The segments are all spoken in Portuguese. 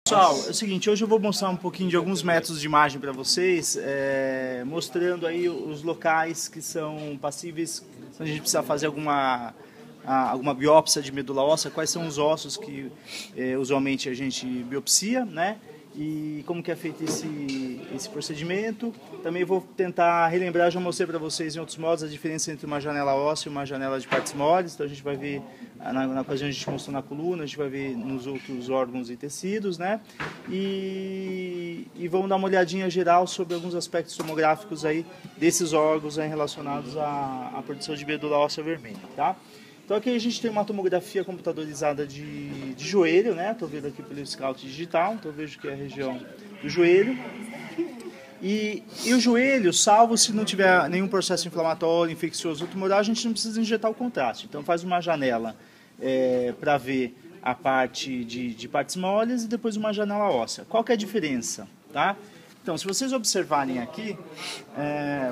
Pessoal, é o seguinte, hoje eu vou mostrar um pouquinho de alguns métodos de imagem para vocês, mostrando aí os locais que são passíveis, se a gente precisar fazer alguma biópsia de medula óssea, quais são os ossos que usualmente a gente biopsia, né? E como que é feito esse procedimento. Também vou tentar relembrar, já mostrei para vocês em outros modos a diferença entre uma janela óssea e uma janela de partes moles. Então a gente vai ver, na ocasião a gente mostrou na coluna, a gente vai ver nos outros órgãos e tecidos, né? E vamos dar uma olhadinha geral sobre alguns aspectos tomográficos aí desses órgãos aí relacionados à produção de medula óssea vermelha, tá? Então aqui a gente tem uma tomografia computadorizada de joelho, né? Estou vendo aqui pelo Scout digital, então eu vejo que é a região do joelho. E o joelho, salvo se não tiver nenhum processo inflamatório, infeccioso ou tumoral, a gente não precisa injetar o contraste. Então faz uma janela para ver a parte de partes moles e depois uma janela óssea. Qual que é a diferença? Tá? Então, se vocês observarem aqui,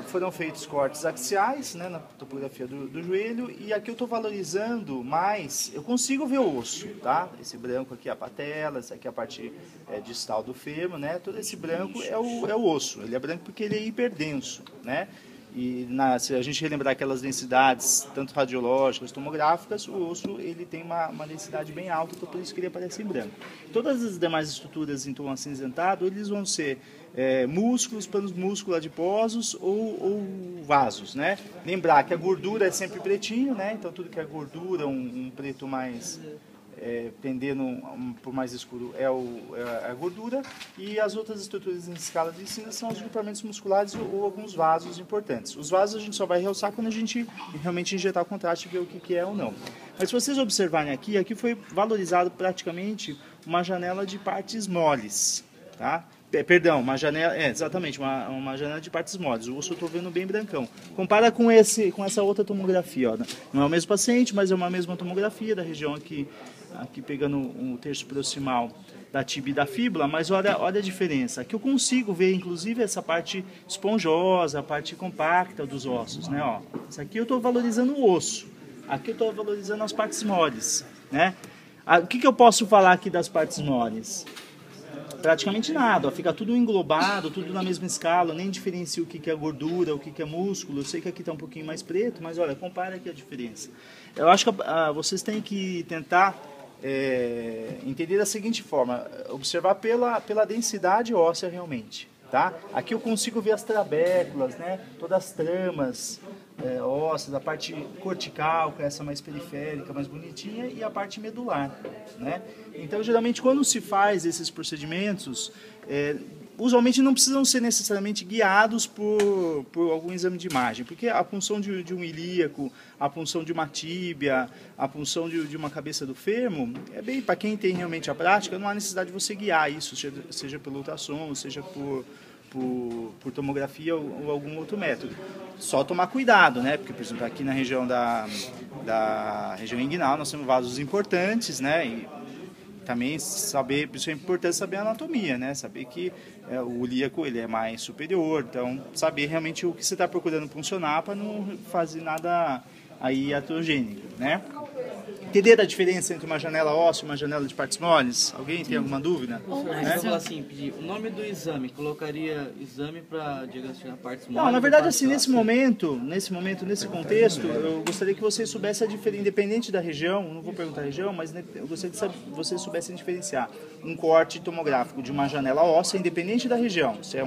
foram feitos cortes axiais, né, na topografia do joelho, e aqui eu estou valorizando mais, eu consigo ver o osso, tá? Esse branco aqui é a patela, essa aqui é a parte distal do fêmur, né? Todo esse branco é o osso, ele é branco porque ele é hiperdenso, né? E se a gente relembrar aquelas densidades, tanto radiológicas, tomográficas, o osso ele tem uma densidade bem alta, então por isso que ele aparece em branco. Todas as demais estruturas em tom acinzentado, eles vão ser músculos, panos músculo adiposos ou vasos, né? Lembrar que a gordura é sempre pretinho, né? Então tudo que é gordura, um preto mais pendendo por mais escuro é a gordura, e as outras estruturas em escala de cinza são os grupamentos musculares ou alguns vasos importantes. Os vasos a gente só vai realçar quando a gente realmente injetar o contraste e ver o que é ou não. Mas se vocês observarem aqui foi valorizado praticamente uma janela de partes moles, tá? Perdão, uma janela, exatamente, uma janela de partes moles. O osso eu estou vendo bem brancão. Compara com essa outra tomografia, ó. Não é o mesmo paciente, mas é uma mesma tomografia da região aqui pegando um terço proximal da tíbia e da fíbula, mas olha a diferença. Aqui eu consigo ver, inclusive, essa parte esponjosa, a parte compacta dos ossos, né? Ó, isso aqui eu estou valorizando o osso. Aqui eu estou valorizando as partes moles, né? O que eu posso falar aqui das partes moles? Praticamente nada, ó, fica tudo englobado, tudo na mesma escala, nem diferencio o que é gordura, o que é músculo. Eu sei que aqui está um pouquinho mais preto, mas olha, compara aqui a diferença. Eu acho que vocês têm que tentar entender da seguinte forma, observar pela densidade óssea realmente. Tá? Aqui eu consigo ver as trabéculas, né? Todas as tramas ósseas, a parte cortical, que é essa mais periférica, mais bonitinha, e a parte medular, né? Então, geralmente, quando se faz esses procedimentos, usualmente não precisam ser necessariamente guiados por algum exame de imagem, porque a punção de um ilíaco, a punção de uma tíbia, a punção de uma cabeça do fêmur, bem, para quem tem realmente a prática, não há necessidade de você guiar isso, seja pelo ultrassom, seja por tomografia ou algum outro método. Só tomar cuidado, né? Porque, por exemplo, aqui na região da região inguinal nós temos vasos importantes, né? E também saber, isso é importante saber a anatomia, né? Saber que o ilíaco ele é mais superior, então saber realmente o que você está procurando funcionar para não fazer nada aí iatrogênico, né? Entender a diferença entre uma janela óssea e uma janela de partes moles? Alguém tem alguma dúvida? Eu vou assim, pedir o nome do exame, colocaria exame para diagnosticar partes moles? Não, na verdade, assim, nesse momento, nesse contexto, eu gostaria que vocês soubessem a diferença, independente da região, não vou perguntar a região, mas eu gostaria que vocês soubessem diferenciar um corte tomográfico de uma janela óssea, independente da região, se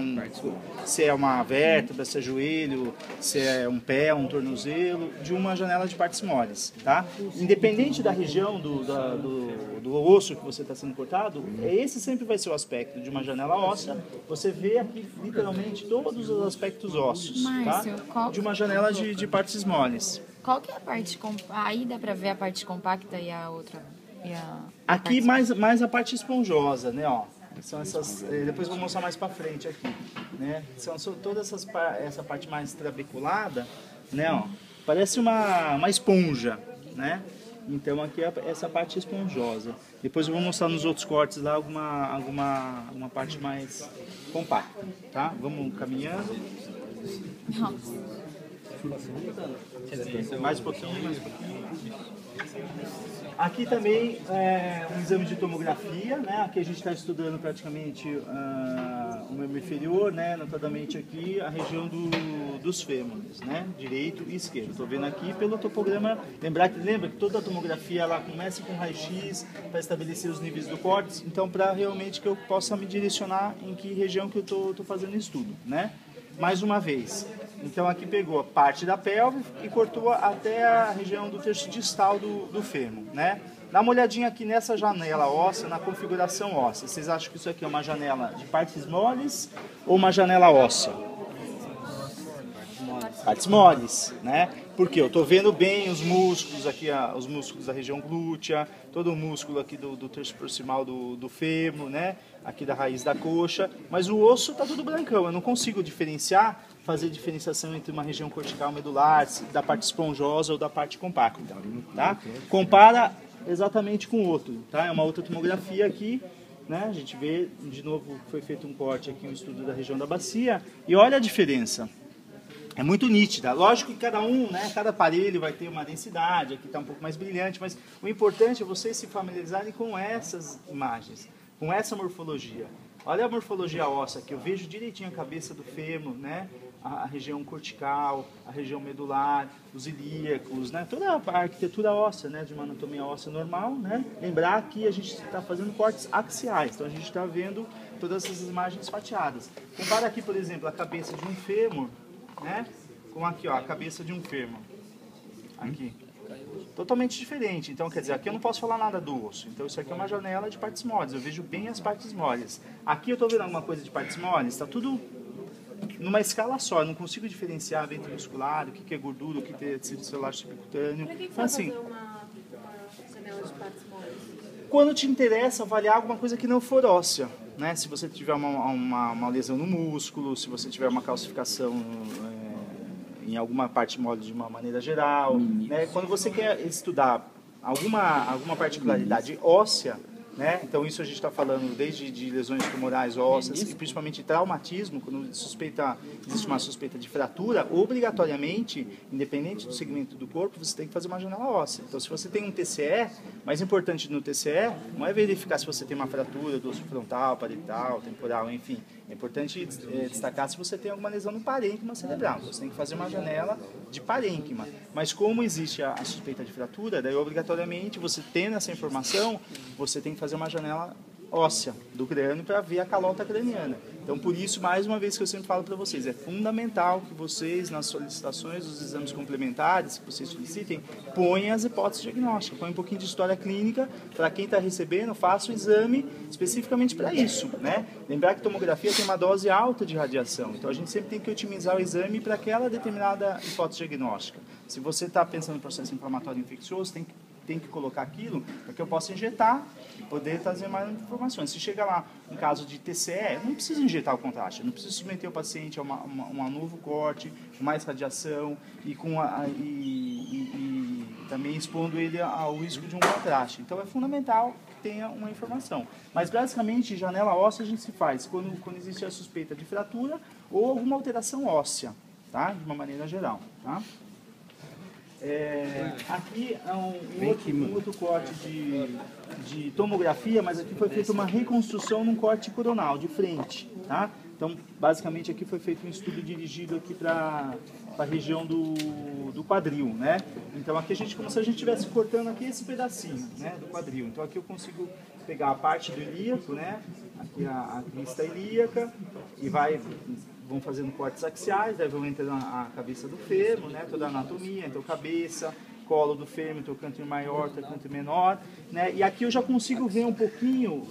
é uma vértebra, se é joelho, se é um pé, um tornozelo, de uma janela de partes moles, tá? Independente da região do osso que você está sendo cortado, esse sempre vai ser o aspecto de uma janela óssea. Você vê aqui literalmente todos os aspectos ósseos, Márcio, tá? De uma janela de partes moles. Qual que é a parte aí dá para ver a parte compacta e a outra? Aqui mais a parte esponjosa, né? Ó, são essas. Depois eu vou mostrar mais para frente aqui, né? São toda essa parte mais trabeculada, né? Ó, parece uma esponja, né? Então aqui é essa parte esponjosa. Depois eu vou mostrar nos outros cortes lá alguma parte mais compacta, tá? Vamos caminhando. Mais um pouquinho, mais um pouquinho. Aqui também é um exame de tomografia, né? Aqui a gente está estudando praticamente o membro inferior, né? Notadamente aqui a região dos fêmures, né? Direito e esquerdo. Estou vendo aqui pelo topograma. Lembra que toda a tomografia ela começa com raio-x para estabelecer os níveis do córtex. Então, para realmente que eu possa me direcionar em que região que eu estou fazendo estudo, né? Mais uma vez. Então aqui pegou a parte da pelve e cortou até a região do terço distal do fêmur, né? Dá uma olhadinha aqui nessa janela óssea, na configuração óssea. Vocês acham que isso aqui é uma janela de partes moles ou uma janela óssea? Partes moles, né? Porque eu estou vendo bem os músculos aqui, os músculos da região glútea, todo o músculo aqui do terço proximal do fêmur, né? Aqui da raiz da coxa, mas o osso está tudo brancão, eu não consigo diferenciar, fazer diferenciação entre uma região cortical medular, da parte esponjosa ou da parte compacta, tá? Compara exatamente com o outro, tá? É uma outra tomografia aqui, né? A gente vê, de novo, foi feito um corte aqui, um estudo da região da bacia, e olha a diferença. É muito nítida. Lógico que cada um, né, cada aparelho vai ter uma densidade, aqui está um pouco mais brilhante, mas o importante é vocês se familiarizarem com essas imagens, com essa morfologia. Olha a morfologia óssea aqui, eu vejo direitinho a cabeça do fêmur, né, a região cortical, a região medular, os ilíacos, né, toda a arquitetura óssea, né, de uma anatomia óssea normal, né. Lembrar que a gente está fazendo cortes axiais, então a gente está vendo todas essas imagens fatiadas. Compara aqui, por exemplo, a cabeça de um fêmur, né? Com aqui, ó, a cabeça de um fêmur. Aqui. Totalmente diferente. Então, quer dizer, aqui eu não posso falar nada do osso. Então, isso aqui é uma janela de partes moles. Eu vejo bem as partes moles. Aqui eu estou vendo alguma coisa de partes moles. Está tudo numa escala só. Eu não consigo diferenciar ventre muscular, o que é gordura, o que é tecido celular subcutâneo. Para que Então, assim, fazer uma janela de partes moles? quando te interessa avaliar alguma coisa que não for óssea, né? Se você tiver uma lesão no músculo, se você tiver uma calcificação em alguma parte mole de uma maneira geral, né? Quando você quer estudar alguma particularidade óssea, né? Então isso a gente está falando desde de lesões tumorais ósseas e principalmente traumatismo, quando existe uma suspeita de fratura, obrigatoriamente, independente do segmento do corpo, você tem que fazer uma janela óssea. Então se você tem um TCE, mais importante no TCE não é verificar se você tem uma fratura do osso frontal, parietal, temporal, enfim. É importante destacar se você tem alguma lesão no parênquima cerebral. Você tem que fazer uma janela de parênquima. Mas como existe a suspeita de fratura, daí obrigatoriamente, você tendo essa informação, você tem que fazer uma janela óssea do crânio para ver a calota craniana. Então, por isso, mais uma vez que eu sempre falo para vocês, é fundamental que vocês, nas solicitações dos exames complementares que vocês solicitem, ponham as hipóteses diagnósticas, ponham um pouquinho de história clínica, para quem está recebendo, faça o exame especificamente para isso, né? Lembrar que tomografia tem uma dose alta de radiação, então a gente sempre tem que otimizar o exame para aquela determinada hipótese diagnóstica. Se você está pensando em processo inflamatório infeccioso, tem que colocar aquilo para que eu possa injetar e poder trazer mais informações. Se chega lá um caso de TCE, não precisa injetar o contraste, não precisa submeter o paciente a um novo corte, com mais radiação e também expondo ele ao risco de um contraste. Então é fundamental que tenha uma informação. Mas basicamente, janela óssea a gente se faz quando existe a suspeita de fratura ou alguma alteração óssea, tá? De uma maneira geral, tá? Aqui é um outro corte de tomografia, mas aqui foi feita uma reconstrução num corte coronal, de frente, tá? Então, basicamente, aqui foi feito um estudo dirigido aqui para a região do quadril, né? Então, aqui a gente, como se a gente estivesse cortando aqui esse pedacinho, né, do quadril. Então, aqui eu consigo pegar a parte do ilíaco, né? Aqui a crista ilíaca e vão fazendo cortes axiais, daí vão entrando a cabeça do fêmur, né, toda a anatomia, então cabeça, colo do fêmur, então canto maior, canto menor, né, e aqui eu já consigo ver um pouquinho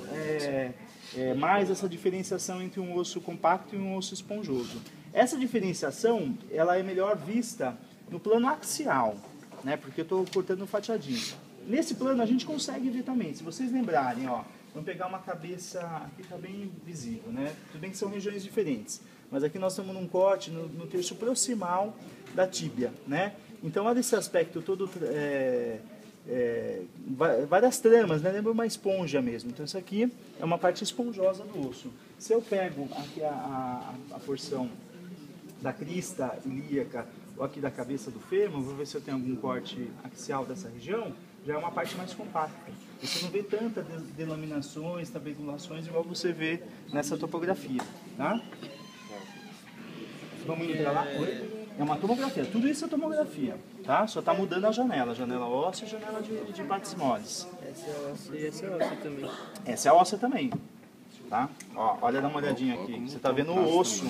mais essa diferenciação entre um osso compacto e um osso esponjoso. Essa diferenciação, ela é melhor vista no plano axial, né, porque eu estou cortando fatiadinho. Nesse plano a gente consegue ver também, se vocês lembrarem, ó, vamos pegar uma cabeça, aqui está bem visível, né, tudo bem que são regiões diferentes. Mas aqui nós estamos num corte no terço proximal da tíbia, né? Então, olha esse aspecto todo, várias tramas, né? Lembra uma esponja mesmo. Então, isso aqui é uma parte esponjosa do osso. Se eu pego aqui a porção da crista ilíaca aqui da cabeça do fêmur, vou ver se eu tenho algum corte axial dessa região, já é uma parte mais compacta. Você não vê tantas delaminações, tabulações igual você vê nessa topografia, tá? Vamos indo para lá? É uma tomografia, tudo isso é tomografia, tá? Só está mudando a janela óssea e janela de partes moles. Essa é óssea e essa é óssea também. Essa é a óssea também, tá? Ó, olha, dá uma olhadinha aqui, você está vendo o osso,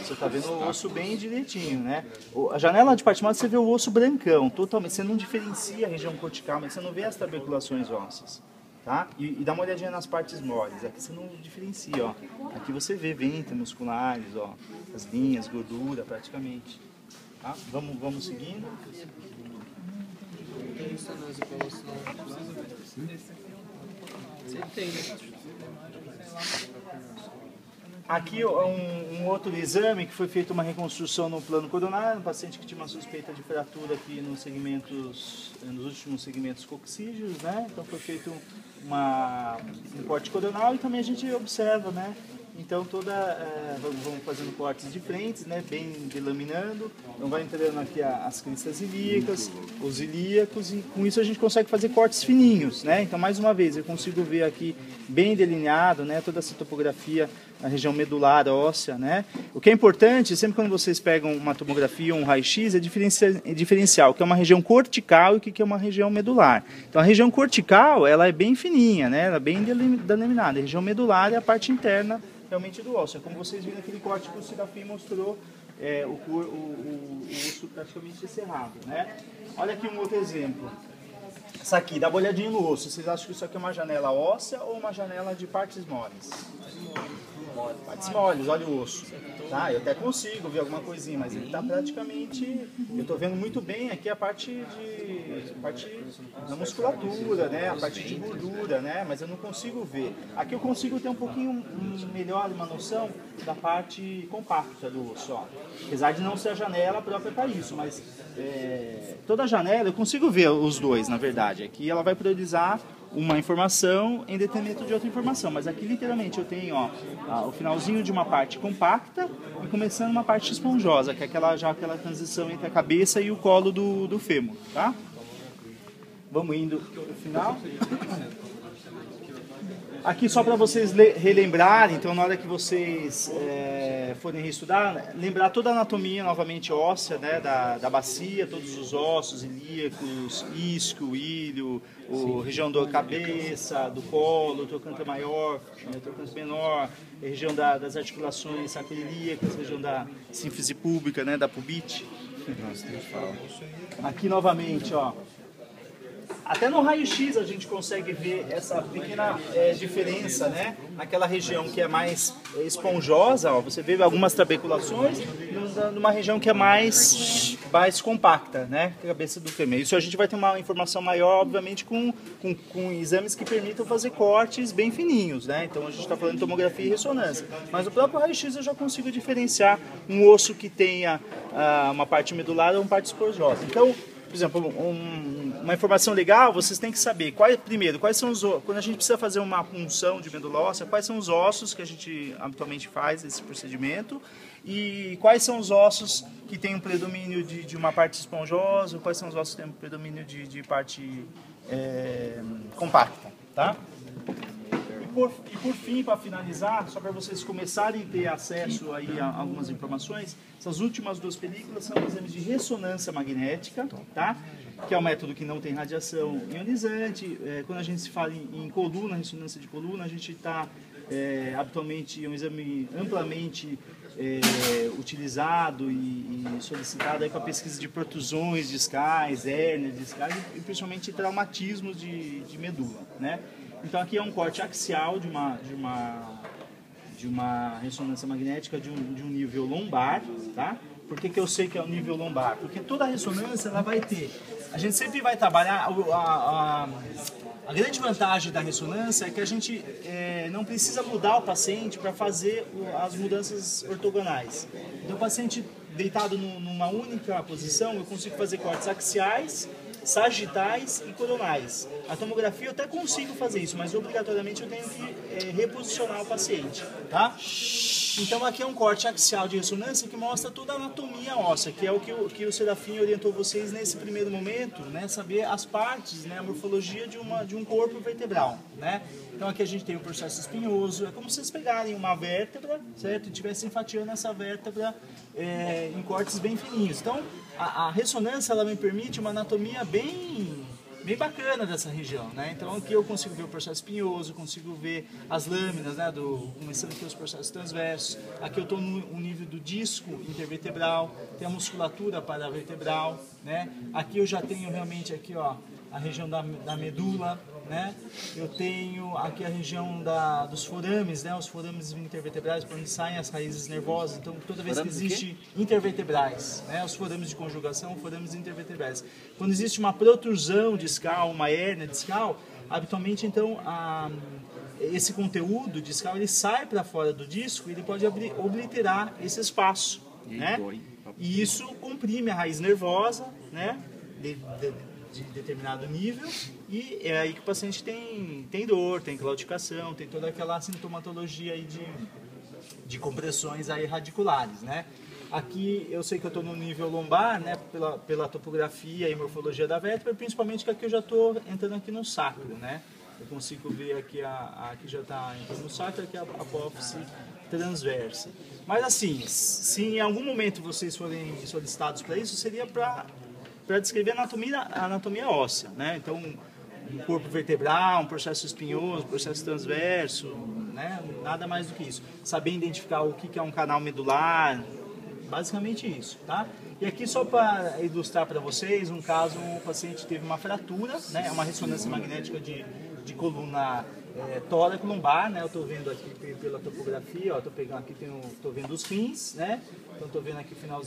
você está vendo o osso bem direitinho, né? A janela de partes moles você vê o osso brancão, totalmente, você não diferencia a região cortical, mas você não vê as tuberculações ósseas. Tá? E dá uma olhadinha nas partes moles, aqui você não diferencia, ó. Aqui você vê ventre musculares, ó, as linhas, gordura praticamente. Tá? Vamos seguindo. Aqui um outro exame que foi feito uma reconstrução no plano coronário, um paciente que tinha uma suspeita de fratura aqui nos últimos segmentos coxígeos, né? Então foi feito um corte coronal e também a gente observa, né? Então vamos fazendo cortes de frente, né? Bem delaminando, então vai entrando aqui as cristas ilíacas, os ilíacos, e com isso a gente consegue fazer cortes fininhos, né? Então mais uma vez eu consigo ver aqui bem delineado, né? Toda essa topografia na região medular óssea, né? O que é importante, sempre quando vocês pegam uma tomografia ou um raio-x, é diferenciar o que é uma região cortical e o que é uma região medular. Então a região cortical, ela é bem fininha, né? Ela é bem delaminada. A região medular é a parte interna realmente do osso. É como vocês viram aquele corte que o Serafim mostrou, o osso praticamente encerrado, né? Olha aqui um outro exemplo. Essa aqui, dá uma olhadinha no osso. Vocês acham que isso aqui é uma janela óssea ou uma janela de partes moles? Partes moles, olha o osso. Tá, eu até consigo ver alguma coisinha, mas ele está praticamente... Eu estou vendo muito bem aqui a parte da musculatura, né? A parte de gordura, né? Mas eu não consigo ver. Aqui eu consigo ter um pouquinho melhor uma noção da parte compacta do osso, ó. Apesar de não ser a janela própria para isso, mas toda janela eu consigo ver os dois, na verdade. Aqui ela vai priorizar uma informação em detrimento de outra informação, mas aqui literalmente eu tenho o finalzinho de uma parte compacta e começando uma parte esponjosa, que é aquela transição entre a cabeça e o colo do fêmur, tá? Vamos indo para o final. Aqui só para vocês relembrarem, então na hora que vocês forem reestudar, lembrar toda a anatomia novamente óssea, né, da bacia, todos os ossos, ilíacos, isquio, ilho, a região da cabeça, do colo, o trocânter maior, o trocânter menor, a região das articulações sacroiliacas, a região da sínfise púbica, né, da pubite. Aqui novamente, ó. Até no raio-x a gente consegue ver essa pequena diferença, né? Naquela região que é mais esponjosa, ó, você vê algumas trabeculações, numa região que é mais compacta, né? Que é a cabeça do fêmur. Isso a gente vai ter uma informação maior, obviamente, com exames que permitam fazer cortes bem fininhos, né? Então a gente está falando de tomografia e ressonância. Mas no próprio raio-x eu já consigo diferenciar um osso que tenha uma parte medular ou uma parte esponjosa. Então, por exemplo, uma informação legal, vocês têm que saber, quais são quando a gente precisa fazer uma punção de medula óssea, quais são os ossos que a gente habitualmente faz esse procedimento e quais são os ossos que têm um predomínio de uma parte esponjosa, quais são os ossos que têm um predomínio de parte compacta, tá? E por fim, para finalizar, só para vocês começarem a ter acesso aí a algumas informações, essas últimas duas películas são exames de ressonância magnética, tá? Que é um método que não tem radiação ionizante. Quando a gente se fala em coluna, ressonância de coluna, a gente está habitualmente um exame amplamente utilizado e solicitado para pesquisa de protusões discais, hérnias discais e principalmente traumatismos de medula, né? Então aqui é um corte axial de uma ressonância magnética de um nível lombar, tá? Por que eu sei que é o nível lombar? Porque toda a ressonância ela vai ter. A gente sempre vai trabalhar. A grande vantagem da ressonância é que a gente não precisa mudar o paciente para fazer as mudanças ortogonais. Então o paciente deitado numa única posição, eu consigo fazer cortes axiais, sagitais e coronais. A tomografia eu até consigo fazer isso, mas obrigatoriamente eu tenho que reposicionar o paciente, tá? Então aqui é um corte axial de ressonância que mostra toda a anatomia óssea, que é o que o Serafim orientou vocês nesse primeiro momento, né? Saber as partes, né? A morfologia de um corpo vertebral, né? Então aqui a gente tem o processo espinhoso, é como se vocês pegarem uma vértebra, certo? E estivessem fatiando essa vértebra em cortes bem fininhos. Então a ressonância ela me permite uma anatomia bem bacana dessa região, né? Então aqui eu consigo ver o processo espinhoso, consigo ver as lâminas, né? Começando aqui os processos transversos. Aqui eu estou no nível do disco intervertebral, tem a musculatura paravertebral, né? Aqui eu já tenho realmente aqui, ó, a região da medula, né? Eu tenho aqui a região dos forames, né? Os forames intervertebrais, por onde saem as raízes nervosas. Então, toda vez que existe intervertebrais, né? Os forames de conjugação, forames intervertebrais. Quando existe uma protrusão discal, uma hérnia discal, habitualmente, então, esse conteúdo discal ele sai para fora do disco e ele pode obliterar esse espaço, né? E isso comprime a raiz nervosa, né? De determinado nível, e é aí que o paciente tem dor, tem claudicação, tem toda aquela sintomatologia aí de compressões aí radiculares, né? Aqui eu sei que eu estou no nível lombar, né? Pela topografia e morfologia da vértebra, principalmente que aqui eu já estou entrando aqui no sacro, né? Eu consigo ver aqui, aqui já está entrando no sacro, aqui a apófise transversa. Mas assim, se em algum momento vocês forem solicitados para isso, seria para descrever a anatomia óssea, né? Então, um corpo vertebral, um processo espinhoso, um processo transverso, né? Nada mais do que isso. Saber identificar o que é um canal medular, basicamente isso, tá? E aqui só para ilustrar para vocês, um caso, o paciente teve uma fratura, né? É uma ressonância magnética de coluna tóraco-lombar, né? Eu estou vendo aqui pela topografia, ó, estou pegando aqui, estou vendo os rins, né? Então estou vendo aqui o finalzinho